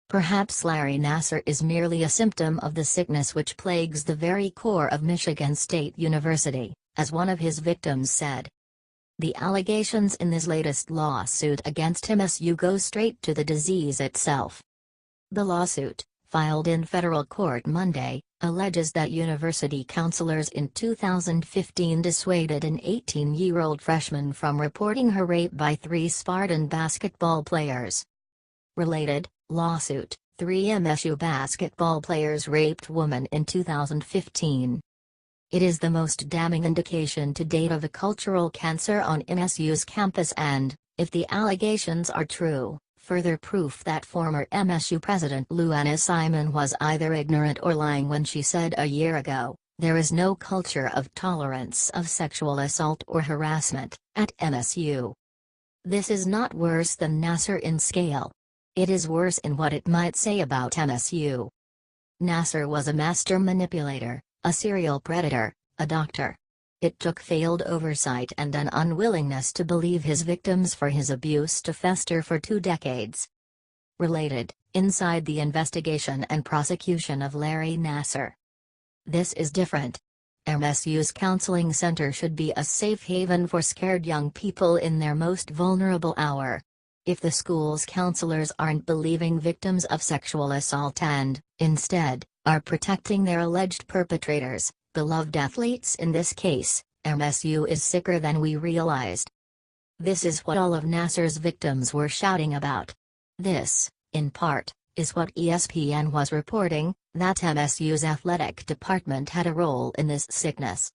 Perhaps Larry Nassar is merely a symptom of the sickness which plagues the very core of Michigan State University, as one of his victims said. The allegations in this latest lawsuit against MSU go straight to the disease itself. The lawsuit, filed in federal court Monday, alleges that university counselors in 2015 dissuaded an 18-year-old freshman from reporting her rape by 3 Spartan basketball players. Related, lawsuit, 3 MSU basketball players raped woman in 2015. It is the most damning indication to date of a cultural cancer on MSU's campus and, if the allegations are true, further proof that former MSU President Larry Nassar was either ignorant or lying when she said a year ago, "There is no culture of tolerance of sexual assault or harassment at MSU." This is not worse than Nassar in scale. It is worse in what it might say about MSU. Nassar was a master manipulator, a serial predator, a doctor. It took failed oversight and an unwillingness to believe his victims for his abuse to fester for 2 decades. Related, inside the investigation and prosecution of Larry Nassar. This is different. MSU's counseling center should be a safe haven for scared young people in their most vulnerable hour. If the school's counselors aren't believing victims of sexual assault and, instead, are protecting their alleged perpetrators, beloved athletes in this case, MSU is sicker than we realized. This is what all of Nassar's victims were shouting about. This, in part, is what ESPN was reporting, that MSU's athletic department had a role in this sickness.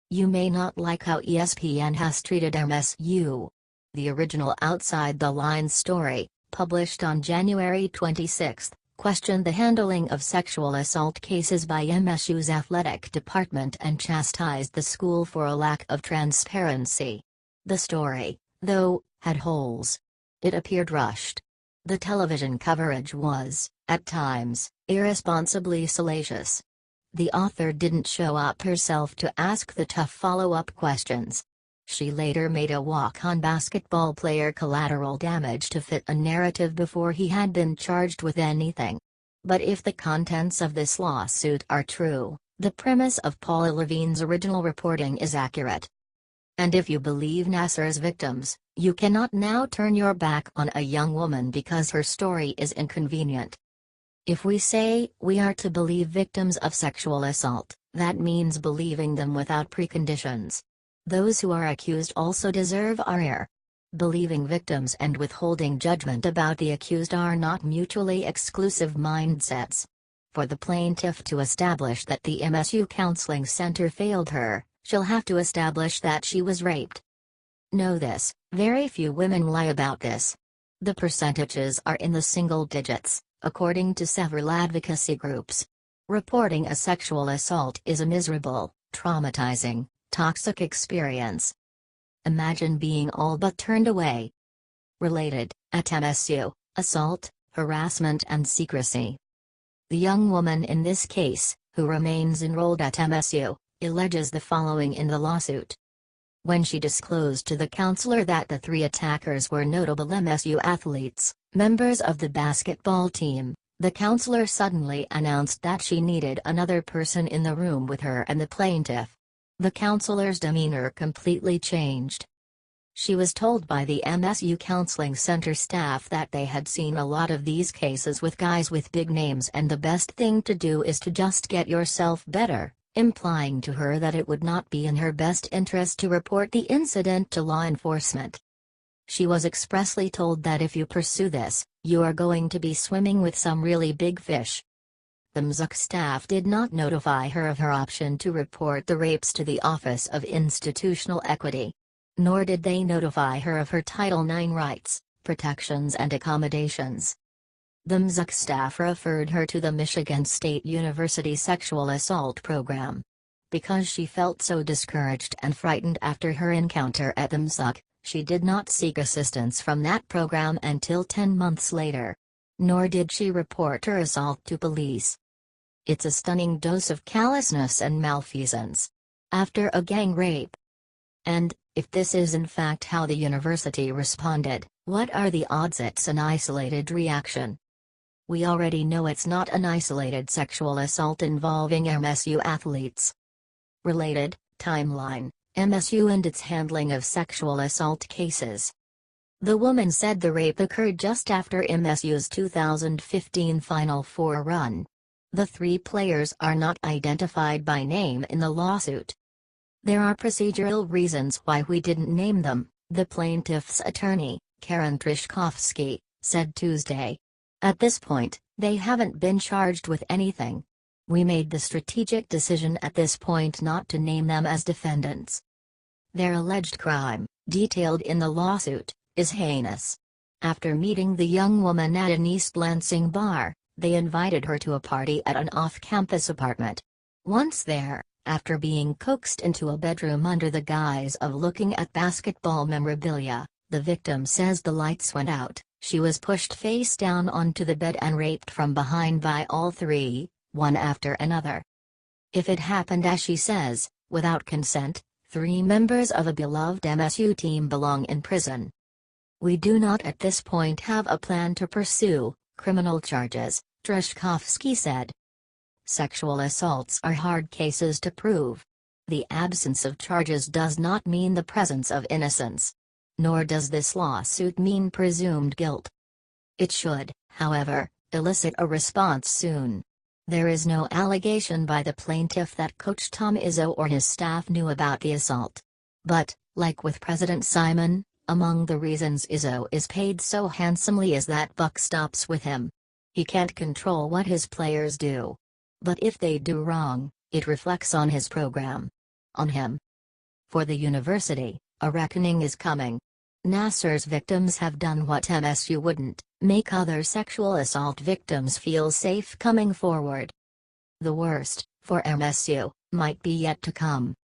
You may not like how ESPN has treated MSU. The original Outside the Lines story, published on January 26, questioned the handling of sexual assault cases by MSU's athletic department and chastised the school for a lack of transparency. The story, though, had holes. It appeared rushed. The television coverage was, at times, irresponsibly salacious. The author didn't show up herself to ask the tough follow-up questions. She later made a walk-on basketball player collateral damage to fit a narrative before he had been charged with anything. But if the contents of this lawsuit are true, the premise of Paula Levine's original reporting is accurate. And if you believe Nassar's victims, you cannot now turn your back on a young woman because her story is inconvenient. If we say we are to believe victims of sexual assault, that means believing them without preconditions. Those who are accused also deserve our ear. Believing victims and withholding judgment about the accused are not mutually exclusive mindsets. For the plaintiff to establish that the MSU Counseling Center failed her, she'll have to establish that she was raped. Know this, very few women lie about this. The percentages are in the single digits, according to several advocacy groups. Reporting a sexual assault is a miserable, traumatizing, toxic experience. Imagine being all but turned away. Related, at MSU, assault, harassment and secrecy. The young woman in this case, who remains enrolled at MSU, alleges the following in the lawsuit. When she disclosed to the counselor that the 3 attackers were notable MSU athletes, members of the basketball team, the counselor suddenly announced that she needed another person in the room with her and the plaintiff. The counselor's demeanor completely changed. She was told by the MSU Counseling Center staff that they had seen a lot of these cases with guys with big names and the best thing to do is to just get yourself better, implying to her that it would not be in her best interest to report the incident to law enforcement. She was expressly told that if you pursue this, you are going to be swimming with some really big fish. The MSU staff did not notify her of her option to report the rapes to the Office of Institutional Equity. Nor did they notify her of her Title IX rights, protections and accommodations. The MSU staff referred her to the Michigan State University Sexual Assault Program. Because she felt so discouraged and frightened after her encounter at the MSU, she did not seek assistance from that program until 10 months later. Nor did she report her assault to police. It's a stunning dose of callousness and malfeasance. After a gang rape. And, if this is in fact how the university responded, what are the odds it's an isolated reaction? We already know it's not an isolated sexual assault involving MSU athletes. Related, timeline, MSU and its handling of sexual assault cases. The woman said the rape occurred just after MSU's 2015 Final Four run. The three players are not identified by name in the lawsuit. There are procedural reasons why we didn't name them, the plaintiff's attorney, Karen Trishkovsky, said Tuesday. At this point, they haven't been charged with anything. We made the strategic decision at this point not to name them as defendants. Their alleged crime, detailed in the lawsuit, is heinous. After meeting the young woman at an East Lansing bar, they invited her to a party at an off-campus apartment. Once there, after being coaxed into a bedroom under the guise of looking at basketball memorabilia, the victim says the lights went out, she was pushed face down onto the bed and raped from behind by all three, one after another. If it happened as she says, without consent, 3 members of a beloved MSU team belong in prison. We do not at this point have a plan to pursue criminal charges, Trishkovsky said. Sexual assaults are hard cases to prove. The absence of charges does not mean the presence of innocence. Nor does this lawsuit mean presumed guilt. It should, however, elicit a response soon. There is no allegation by the plaintiff that Coach Tom Izzo or his staff knew about the assault. But, like with President Simon, among the reasons Izzo is paid so handsomely is that buck stops with him. He can't control what his players do. But if they do wrong, it reflects on his program. On him. For the university, a reckoning is coming. Nassar's victims have done what MSU wouldn't, make other sexual assault victims feel safe coming forward. The worst, for MSU, might be yet to come.